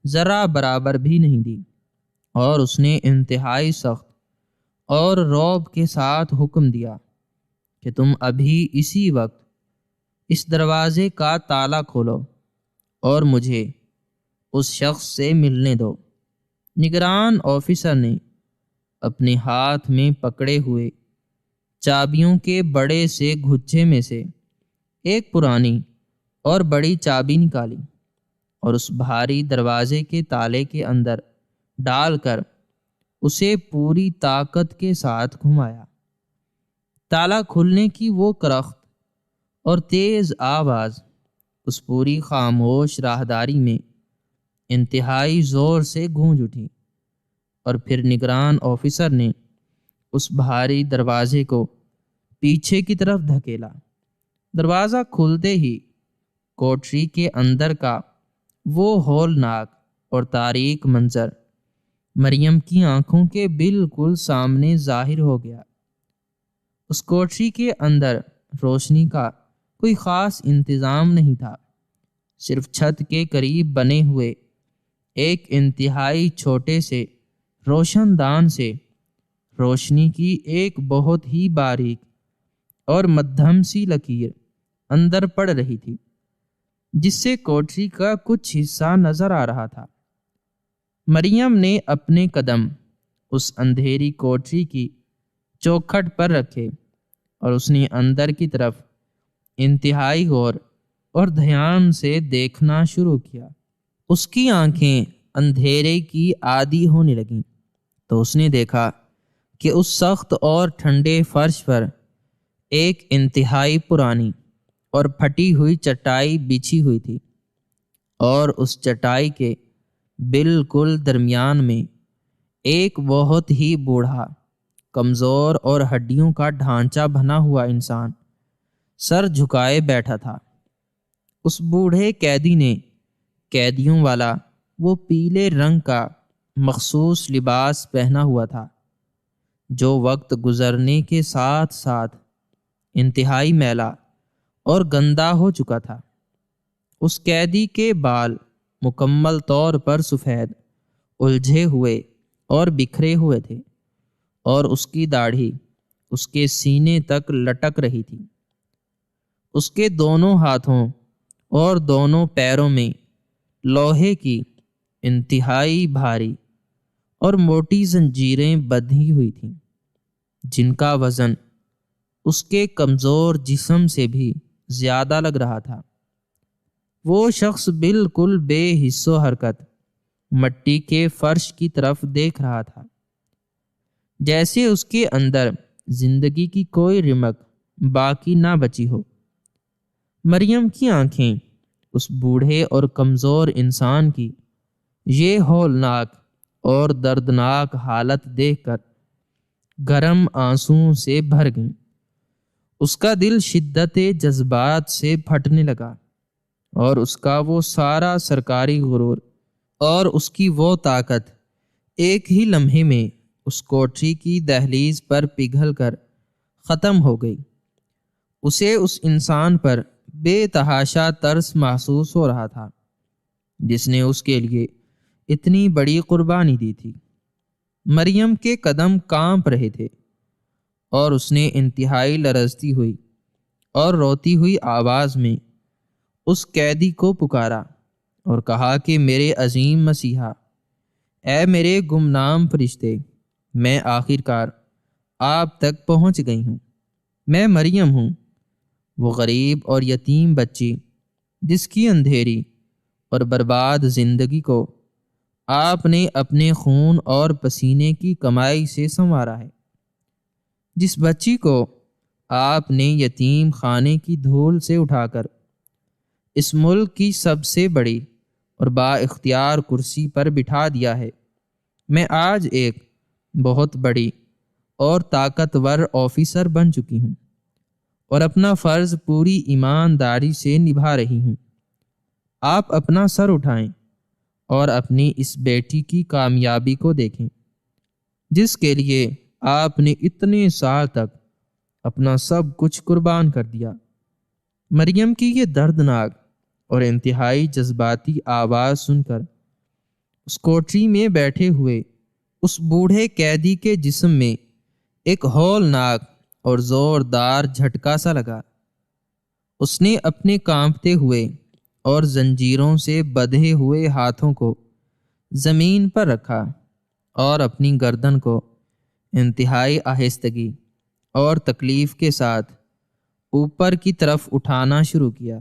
ذرا برابر بھی نہیں دی اور اس نے انتہائی سخت اور رعب کے ساتھ حکم دیا کہ تم ابھی اسی وقت اس دروازے کا تالا کھولو اور مجھے اس شخص سے ملنے دو۔ نگران آفیسر نے اپنے ہاتھ میں پکڑے ہوئے چابیوں کے بڑے سے گچھے میں سے ایک پرانی اور بڑی چابی نکالی اور اس بھاری دروازے کے تالے کے اندر ڈال کر اسے پوری طاقت کے ساتھ گھمایا۔ تالا کھلنے کی وہ کرخت اور تیز آواز اس پوری خاموش راہداری میں انتہائی زور سے گونج اٹھی، اور پھر نگران آفیسر نے اس بھاری دروازے کو پیچھے کی طرف دھکیلا۔ دروازہ کھلتے ہی کوٹری کے اندر کا وہ ہولناک اور تاریک منظر مریم کی آنکھوں کے بالکل سامنے ظاہر ہو گیا۔ اس کوٹری کے اندر روشنی کا کوئی خاص انتظام نہیں تھا، صرف چھت کے قریب بنے ہوئے ایک انتہائی چھوٹے سے روشن دان سے روشنی کی ایک بہت ہی باریک اور مدھم سی لکیر اندر پڑ رہی تھی، جس سے کوٹری کا کچھ حصہ نظر آ رہا تھا۔ مریم نے اپنے قدم اس اندھیری کوٹری کی چوکھٹ پر رکھے اور اس نے اندر کی طرف انتہائی غور اور دھیان سے دیکھنا شروع کیا۔ اس کی آنکھیں اندھیرے کی عادی ہونے لگیں تو اس نے دیکھا کہ اس سخت اور ٹھنڈے فرش پر ایک انتہائی پرانی اور پھٹی ہوئی چٹائی بچھی ہوئی تھی، اور اس چٹائی کے بالکل درمیان میں ایک بہت ہی بوڑھا، کمزور اور ہڈیوں کا ڈھانچہ بنا ہوا انسان سر جھکائے بیٹھا تھا۔ اس بوڑھے قیدی نے قیدیوں والا وہ پیلے رنگ کا مخصوص لباس پہنا ہوا تھا، جو وقت گزرنے کے ساتھ ساتھ انتہائی میلا اور گندا ہو چکا تھا۔ اس قیدی کے بال مکمل طور پر سفید، الجھے ہوئے اور بکھرے ہوئے تھے، اور اس کی داڑھی اس کے سینے تک لٹک رہی تھی۔ اس کے دونوں ہاتھوں اور دونوں پیروں میں لوہے کی انتہائی بھاری اور موٹی زنجیریں بندھی ہوئی تھیں، جن کا وزن اس کے کمزور جسم سے بھی زیادہ لگ رہا تھا۔ وہ شخص بالکل بے حس و حرکت مٹی کے فرش کی طرف دیکھ رہا تھا، جیسے اس کے اندر زندگی کی کوئی رمق باقی نہ بچی ہو۔ مریم کی آنکھیں اس بوڑھے اور کمزور انسان کی یہ ہولناک اور دردناک حالت دیکھ کر گرم آنسوؤں سے بھر گئیں۔ اس کا دل شدت جذبات سے پھٹنے لگا، اور اس کا وہ سارا سرکاری غرور اور اس کی وہ طاقت ایک ہی لمحے میں اس کوٹری کی دہلیز پر پگھل کر ختم ہو گئی۔ اسے اس انسان پر بے تحاشا ترس محسوس ہو رہا تھا جس نے اس کے لیے اتنی بڑی قربانی دی تھی۔ مریم کے قدم کانپ رہے تھے، اور اس نے انتہائی لرزتی ہوئی اور روتی ہوئی آواز میں اس قیدی کو پکارا اور کہا کہ میرے عظیم مسیحا، اے میرے گمنام فرشتے، میں آخر کار آپ تک پہنچ گئی ہوں۔ میں مریم ہوں، وہ غریب اور یتیم بچی جس کی اندھیری اور برباد زندگی کو آپ نے اپنے خون اور پسینے کی کمائی سے سنوارا ہے، جس بچی کو آپ نے یتیم خانے کی دھول سے اٹھا کر اس ملک کی سب سے بڑی اور با اختیار کرسی پر بٹھا دیا ہے۔ میں آج ایک بہت بڑی اور طاقتور آفیسر بن چکی ہوں، اور اپنا فرض پوری ایمانداری سے نبھا رہی ہوں۔ آپ اپنا سر اٹھائیں اور اپنی اس بیٹی کی کامیابی کو دیکھیں، جس کے لیے آپ نے اتنے سال تک اپنا سب کچھ قربان کر دیا۔ مریم کی یہ دردناک اور انتہائی جذباتی آواز سن کر اس کوٹری میں بیٹھے ہوئے اس بوڑھے قیدی کے جسم میں ایک ہولناک اور زوردار جھٹکا سا لگا۔ اس نے اپنے کانپتے ہوئے اور زنجیروں سے بندھے ہوئے ہاتھوں کو زمین پر رکھا اور اپنی گردن کو انتہائی آہستگی اور تکلیف کے ساتھ اوپر کی طرف اٹھانا شروع کیا۔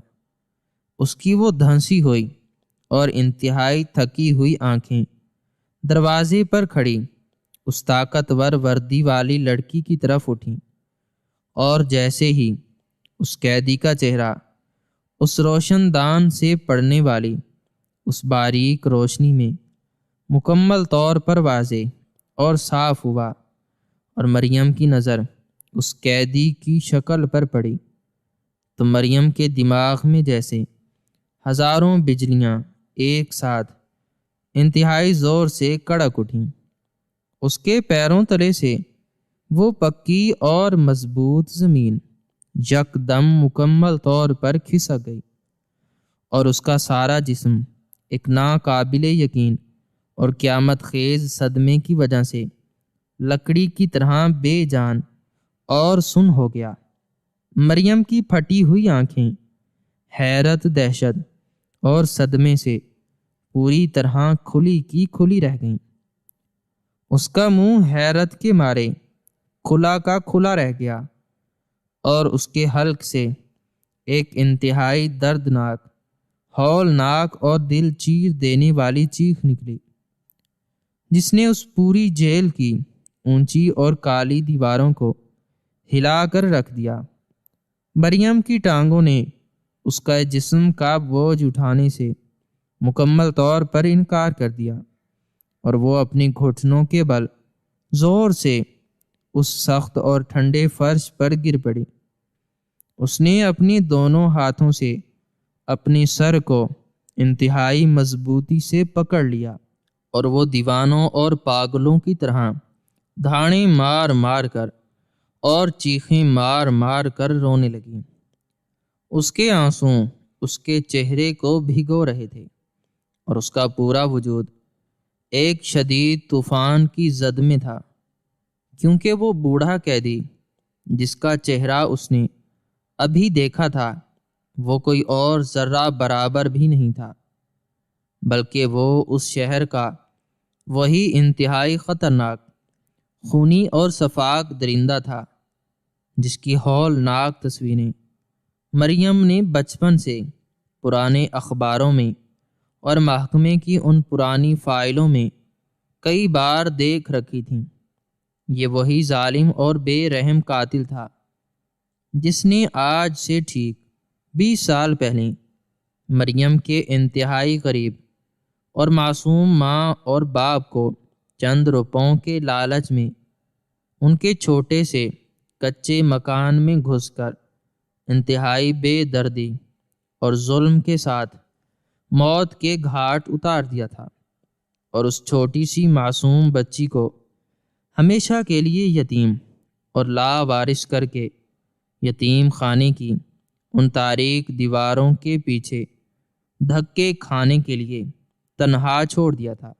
اس کی وہ دھنسی ہوئی اور انتہائی تھکی ہوئی آنکھیں دروازے پر کھڑی اس طاقتور وردی والی لڑکی کی طرف اٹھیں، اور جیسے ہی اس قیدی کا چہرہ اس روشن دان سے پڑنے والی اس باریک روشنی میں مکمل طور پر واضح اور صاف ہوا، اور مریم کی نظر اس قیدی کی شکل پر پڑی، تو مریم کے دماغ میں جیسے ہزاروں بجلیاں ایک ساتھ انتہائی زور سے کڑک اٹھیں۔ اس کے پیروں تلے سے وہ پکی اور مضبوط زمین یکدم مکمل طور پر کھسک گئی، اور اس کا سارا جسم ایک ناقابل یقین اور قیامت خیز صدمے کی وجہ سے لکڑی کی طرح بے جان اور سن ہو گیا۔ مریم کی پھٹی ہوئی آنکھیں حیرت، دہشت اور صدمے سے پوری طرح کھلی کی کھلی رہ گئیں۔ اس کا منہ حیرت کے مارے کھلا کا کھلا رہ گیا، اور اس کے حلق سے ایک انتہائی دردناک، ہولناک اور دل چیر دینے والی چیخ نکلی، جس نے اس پوری جیل کی اونچی اور کالی دیواروں کو ہلا کر رکھ دیا۔ مریم کی ٹانگوں نے اس کا جسم کا بوجھ اٹھانے سے مکمل طور پر انکار کر دیا، اور وہ اپنے گھٹنوں کے بل زور سے اس سخت اور ٹھنڈے فرش پر گر پڑی۔ اس نے اپنے دونوں ہاتھوں سے اپنے سر کو انتہائی مضبوطی سے پکڑ لیا، اور وہ دیوانوں اور پاگلوں کی طرح دھاڑیں مار مار کر اور چیخیں مار مار کر رونے لگی۔ اس کے آنسوؤں اس کے چہرے کو بھگو رہے تھے اور اس کا پورا وجود ایک شدید طوفان کی زد میں تھا، کیونکہ وہ بوڑھا قیدی جس کا چہرہ اس نے ابھی دیکھا تھا وہ کوئی اور ذرہ برابر بھی نہیں تھا، بلکہ وہ اس شہر کا وہی انتہائی خطرناک، خونی اور شفاق درندہ تھا جس کی ہولناک تصویریں مریم نے بچپن سے پرانے اخباروں میں اور محکمے کی ان پرانی فائلوں میں کئی بار دیکھ رکھی تھیں۔ یہ وہی ظالم اور بے رحم قاتل تھا جس نے آج سے ٹھیک 20 سال پہلے مریم کے انتہائی قریب اور معصوم ماں اور باپ کو چند روپوں کے لالچ میں ان کے چھوٹے سے کچے مکان میں گھس کر انتہائی بے دردی اور ظلم کے ساتھ موت کے گھاٹ اتار دیا تھا، اور اس چھوٹی سی معصوم بچی کو ہمیشہ کے لیے یتیم اور لاوارث کر کے یتیم خانے کی ان تاریک دیواروں کے پیچھے دھکے کھانے کے لیے تنہا چھوڑ دیا تھا۔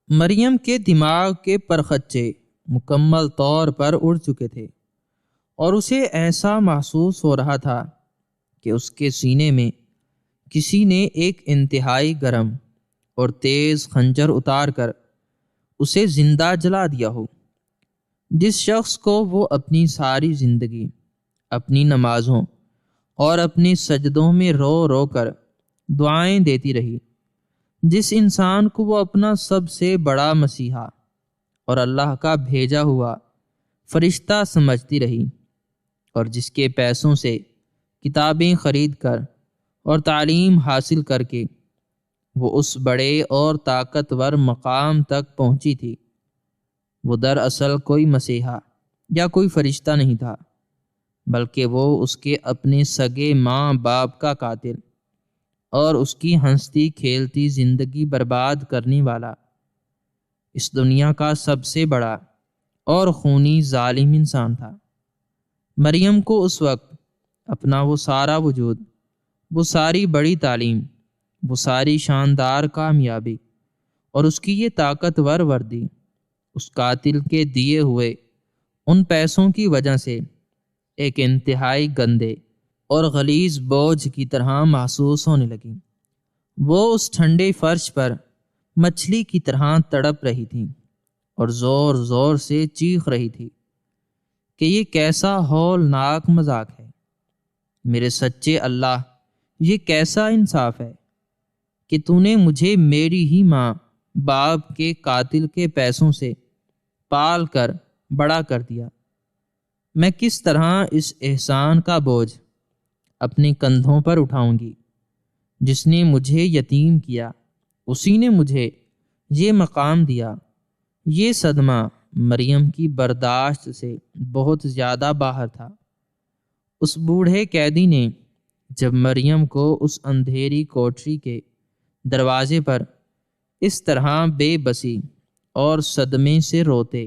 مریم کے دماغ کے پرخچے مکمل طور پر اڑ چکے تھے، اور اسے ایسا محسوس ہو رہا تھا کہ اس کے سینے میں کسی نے ایک انتہائی گرم اور تیز خنجر اتار کر اسے زندہ جلا دیا ہو۔ جس شخص کو وہ اپنی ساری زندگی اپنی نمازوں اور اپنے سجدوں میں رو رو کر دعائیں دیتی رہی، جس انسان کو وہ اپنا سب سے بڑا مسیحا اور اللہ کا بھیجا ہوا فرشتہ سمجھتی رہی، اور جس کے پیسوں سے کتابیں خرید کر اور تعلیم حاصل کر کے وہ اس بڑے اور طاقتور مقام تک پہنچی تھی، وہ دراصل کوئی مسیحا یا کوئی فرشتہ نہیں تھا، بلکہ وہ اس کے اپنے سگے ماں باپ کا قاتل اور اس کی ہنستی کھیلتی زندگی برباد کرنے والا اس دنیا کا سب سے بڑا اور خونی ظالم انسان تھا۔ مریم کو اس وقت اپنا وہ سارا وجود، وہ ساری بڑی تعلیم، وہ ساری شاندار کامیابی اور اس کی یہ طاقتور وردی اس قاتل کے دیے ہوئے ان پیسوں کی وجہ سے ایک انتہائی گندے اور غلیظ بوجھ کی طرح محسوس ہونے لگی۔ وہ اس ٹھنڈے فرش پر مچھلی کی طرح تڑپ رہی تھی اور زور زور سے چیخ رہی تھی کہ یہ کیسا ہولناک مذاق ہے، میرے سچے اللہ، یہ کیسا انصاف ہے کہ تو نے مجھے میری ہی ماں باپ کے قاتل کے پیسوں سے پال کر بڑا کر دیا۔ میں کس طرح اس احسان کا بوجھ اپنے کندھوں پر اٹھاؤں گی؟ جس نے مجھے یتیم کیا اسی نے مجھے یہ مقام دیا۔ یہ صدمہ مریم کی برداشت سے بہت زیادہ باہر تھا۔ اس بوڑھے قیدی نے جب مریم کو اس اندھیری کوٹری کے دروازے پر اس طرح بے بسی اور صدمے سے روتے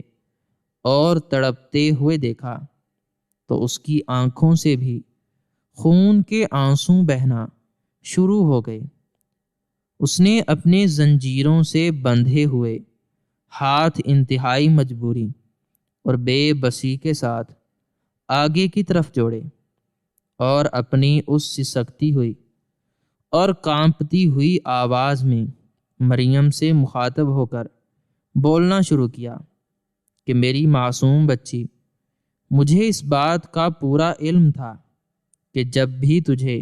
اور تڑپتے ہوئے دیکھا تو اس کی آنکھوں سے بھی خون کے آنسو بہنا شروع ہو گئے۔ اس نے اپنے زنجیروں سے بندھے ہوئے ہاتھ انتہائی مجبوری اور بے بسی کے ساتھ آگے کی طرف جوڑے اور اپنی اس سسکتی ہوئی اور کانپتی ہوئی آواز میں مریم سے مخاطب ہو کر بولنا شروع کیا کہ میری معصوم بچی، مجھے اس بات کا پورا علم تھا کہ جب بھی تجھے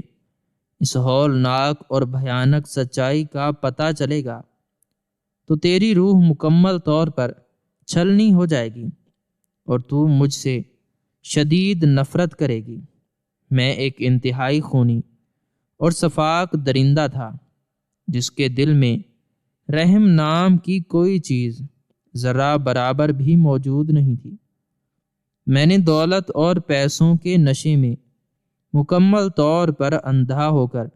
اس ہولناک اور بھیانک سچائی کا پتہ چلے گا تو تیری روح مکمل طور پر چھلنی ہو جائے گی اور تو مجھ سے شدید نفرت کرے گی۔ میں ایک انتہائی خونی اور شفاق درندہ تھا جس کے دل میں رحم نام کی کوئی چیز ذرہ برابر بھی موجود نہیں تھی۔ میں نے دولت اور پیسوں کے نشے میں مکمل طور پر اندھا ہو کر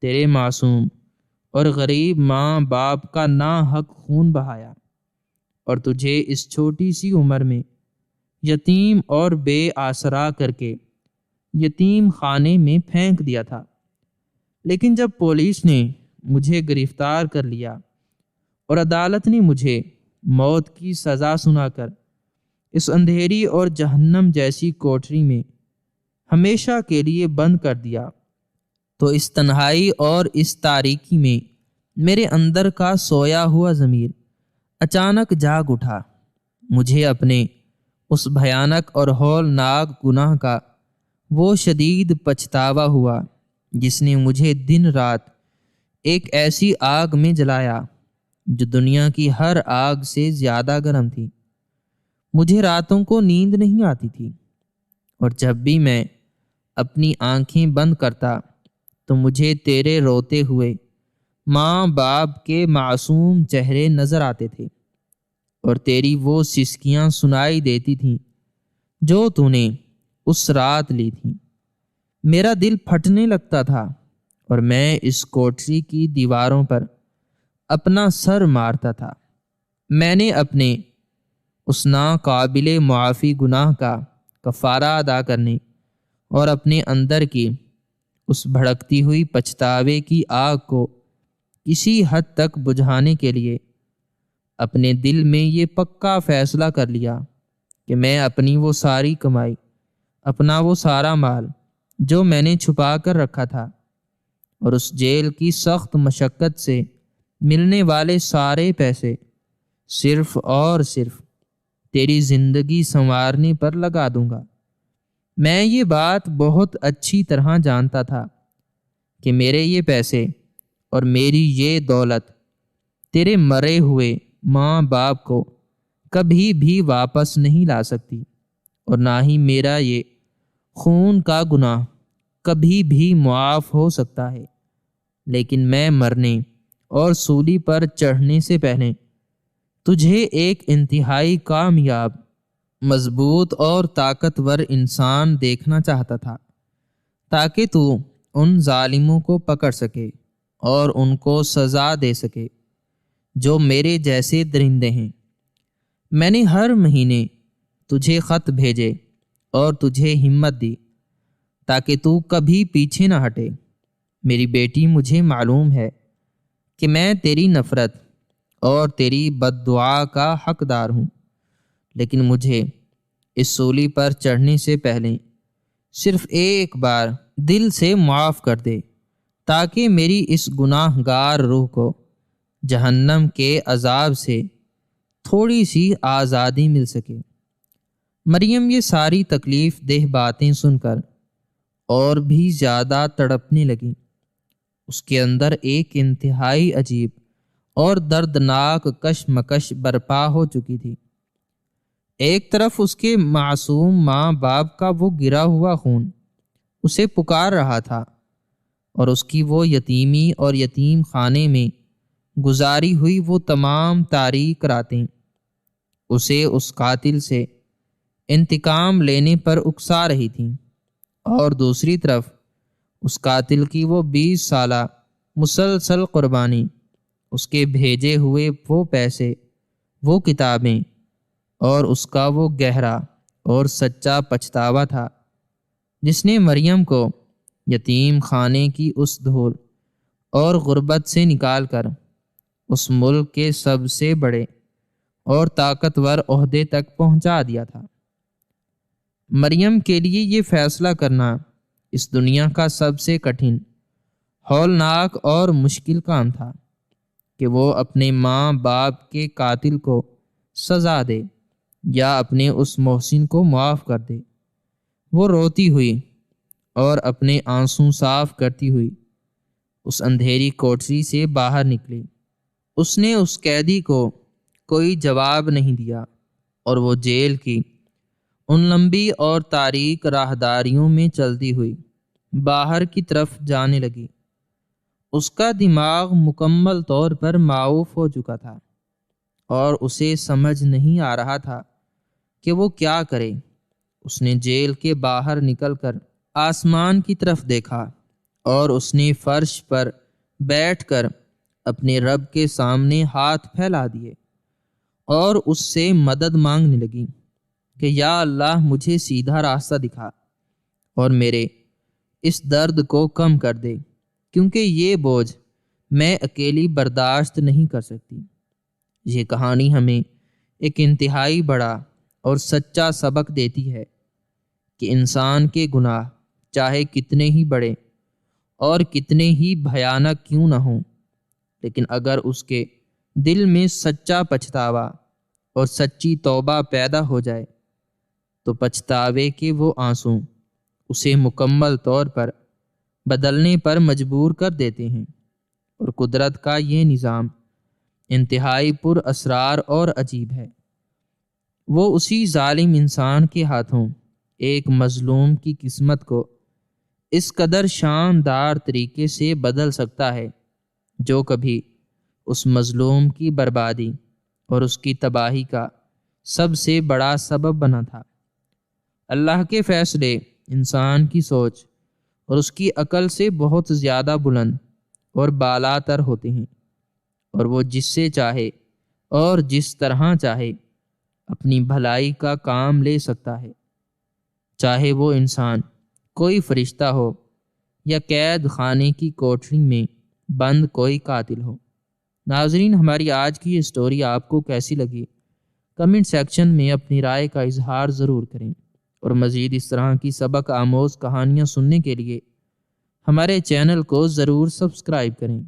تیرے معصوم اور غریب ماں باپ کا ناحق خون بہایا اور تجھے اس چھوٹی سی عمر میں یتیم اور بے آسرا کر کے یتیم خانے میں پھینک دیا تھا۔ لیکن جب پولیس نے مجھے گرفتار کر لیا اور عدالت نے مجھے موت کی سزا سنا کر اس اندھیری اور جہنم جیسی کوٹری میں ہمیشہ کے لیے بند کر دیا، تو اس تنہائی اور اس تاریکی میں میرے اندر کا سویا ہوا ضمیر اچانک جاگ اٹھا۔ مجھے اپنے اس بھیانک اور ہولناک گناہ کا وہ شدید پچھتاوا ہوا جس نے مجھے دن رات ایک ایسی آگ میں جلایا جو دنیا کی ہر آگ سے زیادہ گرم تھی۔ مجھے راتوں کو نیند نہیں آتی تھی، اور جب بھی میں اپنی آنکھیں بند کرتا تو مجھے تیرے روتے ہوئے ماں باپ کے معصوم چہرے نظر آتے تھے، اور تیری وہ سسکیاں سنائی دیتی تھیں جو تو نے اس رات لی تھیں۔ میرا دل پھٹنے لگتا تھا اور میں اس کوٹری کی دیواروں پر اپنا سر مارتا تھا۔ میں نے اپنے اس ناقابل معافی گناہ کا کفارہ ادا کرنے اور اپنے اندر کی اس بھڑکتی ہوئی پچھتاوے کی آگ کو کسی حد تک بجھانے کے لیے اپنے دل میں یہ پکا فیصلہ کر لیا کہ میں اپنی وہ ساری کمائی، اپنا وہ سارا مال جو میں نے چھپا کر رکھا تھا، اور اس جیل کی سخت مشقت سے ملنے والے سارے پیسے صرف اور صرف تیری زندگی سنوارنے پر لگا دوں گا۔ میں یہ بات بہت اچھی طرح جانتا تھا کہ میرے یہ پیسے اور میری یہ دولت تیرے مرے ہوئے ماں باپ کو کبھی بھی واپس نہیں لا سکتی، اور نہ ہی میرا یہ خون کا گناہ کبھی بھی معاف ہو سکتا ہے۔ لیکن میں مرنے اور سولی پر چڑھنے سے پہلے تجھے ایک انتہائی کامیاب، مضبوط اور طاقتور انسان دیکھنا چاہتا تھا، تاکہ تو ان ظالموں کو پکڑ سکے اور ان کو سزا دے سکے جو میرے جیسے درندے ہیں۔ میں نے ہر مہینے تجھے خط بھیجے اور تجھے ہمت دی تاکہ تو کبھی پیچھے نہ ہٹے۔ میری بیٹی، مجھے معلوم ہے کہ میں تیری نفرت اور تیری بد دعا کا حقدار ہوں، لیکن مجھے اس سولی پر چڑھنے سے پہلے صرف ایک بار دل سے معاف کر دے، تاکہ میری اس گناہ گار روح کو جہنم کے عذاب سے تھوڑی سی آزادی مل سکے۔ مریم یہ ساری تکلیف دہ باتیں سن کر اور بھی زیادہ تڑپنے لگی۔ اس کے اندر ایک انتہائی عجیب اور دردناک کشمکش برپا ہو چکی تھی۔ ایک طرف اس کے معصوم ماں باپ کا وہ گرا ہوا خون اسے پکار رہا تھا، اور اس کی وہ یتیمی اور یتیم خانے میں گزاری ہوئی وہ تمام تاریک راتیں اسے اس قاتل سے انتقام لینے پر اکسا رہی تھیں، اور دوسری طرف اس قاتل کی وہ 20 سالہ مسلسل قربانی، اس کے بھیجے ہوئے وہ پیسے، وہ کتابیں، اور اس کا وہ گہرا اور سچا پچھتاوا تھا جس نے مریم کو یتیم خانے کی اس دھول اور غربت سے نکال کر اس ملک کے سب سے بڑے اور طاقتور عہدے تک پہنچا دیا تھا۔ مریم کے لیے یہ فیصلہ کرنا اس دنیا کا سب سے کٹھن، ہولناک اور مشکل کام تھا کہ وہ اپنے ماں باپ کے قاتل کو سزا دے یا اپنے اس محسن کو معاف کر دے۔ وہ روتی ہوئی اور اپنے آنسو صاف کرتی ہوئی اس اندھیری کوٹری سے باہر نکلی۔ اس نے اس قیدی کو کوئی جواب نہیں دیا، اور وہ جیل کی ان لمبی اور تاریک راہداریوں میں چلتی ہوئی باہر کی طرف جانے لگی۔ اس کا دماغ مکمل طور پر معوف ہو چکا تھا، اور اسے سمجھ نہیں آ رہا تھا کہ وہ کیا کرے۔ اس نے جیل کے باہر نکل کر آسمان کی طرف دیکھا، اور اس نے فرش پر بیٹھ کر اپنے رب کے سامنے ہاتھ پھیلا دیے اور اس سے مدد مانگنے لگی کہ یا اللہ، مجھے سیدھا راستہ دکھا اور میرے اس درد کو کم کر دے۔ کیونکہ یہ بوجھ میں اکیلی برداشت نہیں کر سکتی۔ یہ کہانی ہمیں ایک انتہائی بڑا اور سچا سبق دیتی ہے کہ انسان کے گناہ چاہے کتنے ہی بڑے اور کتنے ہی بھیانک کیوں نہ ہوں، لیکن اگر اس کے دل میں سچا پچھتاوا اور سچی توبہ پیدا ہو جائے تو پچھتاوے کے وہ آنسو اسے مکمل طور پر بدلنے پر مجبور کر دیتے ہیں۔ اور قدرت کا یہ نظام انتہائی پر اسرار اور عجیب ہے۔ وہ اسی ظالم انسان کے ہاتھوں ایک مظلوم کی قسمت کو اس قدر شاندار طریقے سے بدل سکتا ہے جو کبھی اس مظلوم کی بربادی اور اس کی تباہی کا سب سے بڑا سبب بنا تھا۔ اللہ کے فیصلے انسان کی سوچ اور اس کی عقل سے بہت زیادہ بلند اور بالا تر ہوتے ہیں، اور وہ جس سے چاہے اور جس طرح چاہے اپنی بھلائی کا کام لے سکتا ہے، چاہے وہ انسان کوئی فرشتہ ہو یا قید خانے کی کوٹری میں بند کوئی قاتل ہو۔ ناظرین، ہماری آج کی یہ سٹوری آپ کو کیسی لگی؟ کمنٹ سیکشن میں اپنی رائے کا اظہار ضرور کریں، اور مزید اس طرح کی سبق آموز کہانیاں سننے کے لیے ہمارے چینل کو ضرور سبسکرائب کریں۔